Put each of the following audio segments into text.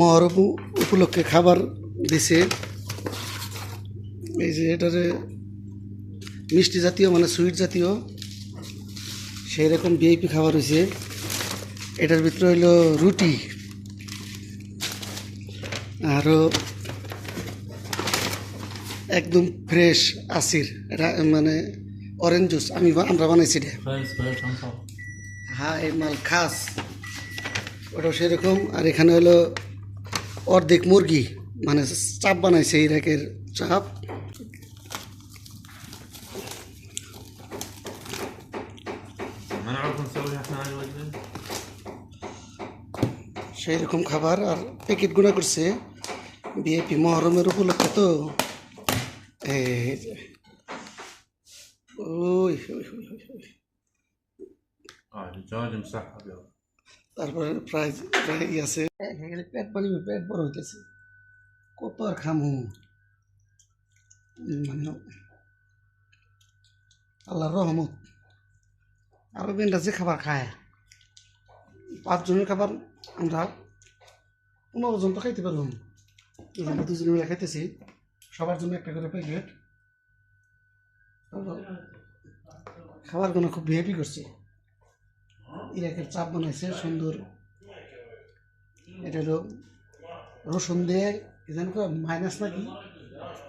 মহরম উপলক্ষে খাবার দিছে। এই যে এটারে মিষ্টি জাতীয় মানে সুইট জাতীয় সেই রকম ভিআইপি খাবার হয়েছে। এটার ভিতরে হইল রুটি আরও একদম ফ্রেশ আসির মানে অরেঞ্জ জুস আমরা বানাইছি রে। হ্যাঁ এই মাল খাস ওটাও সেরকম। আর এখানে হলো অর্ধেক মুরগি মানে চাপ বানাইছে ইরাকের চাপ। সেই রকম খাবার আর প্যাকেট গুণা করছে ভিআইপি মহরমের উপলক্ষে। তো এই যে ওই তারপরে প্রায় প্রায় আছে পেট পানি পেট বড় হইতেছে কত আর খামু মানে আল্লাহর রহমত। আরো বেন্ডাজে খাবার খায় 5 জনের খাবার আমরা 15 জন তো খাইতে পারলাম। আমরা 2 জনে মিলে খাইতেছি সবার জন্য একটা করে প্যাকেট। খাবারগুলো খুব ভিআইপি করছে। ইরাকের চাপ বানাইছে সুন্দর। এটা হলো রসুন দিয়ে মাইনাস নাকি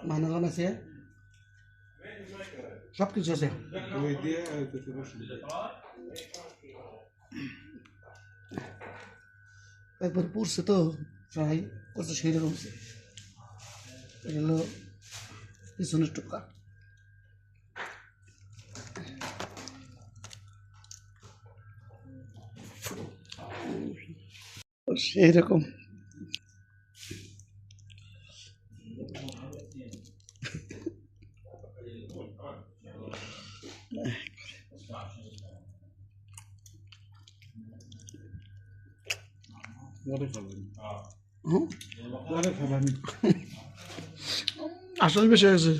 মাইনাস বানাইছে সব কিছু আছে। একবার পড়ছে তো প্রায় করছে সেই রকম। এটা হলো পিছনের টুকরা। সেই রকম আসল বেশি আছে।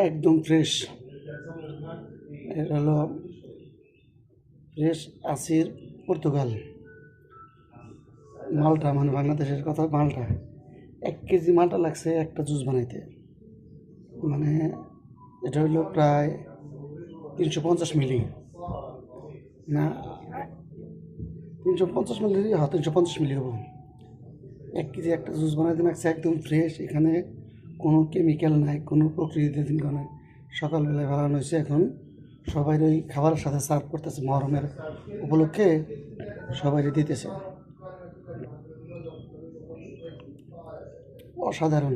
একদম ফ্রেশ। এটা হলো ফ্রেশ আসির পর্তুগাল মালটা মানে বাংলাদেশের কথা মালটা 1 কেজি মালটা লাগছে একটা জুস বানাইতে। মানে এটা হইলো প্রায় 350 মিলি না 350 মিলি। হ্যাঁ 350 মিলি হবো। 1 কেজি একটা জুস বানাইতে লাগছে একদম ফ্রেশ। এখানে কোনো কেমিক্যাল নাই, কোনো প্রক্রিয়া নাই। সকালবেলায় বানানো হয়েছে। এখন সবাই ওই খাবারের সাথে সার্ভ করতেছে মহরমের উপলক্ষে সবাই দিতেছে। অসাধারণ।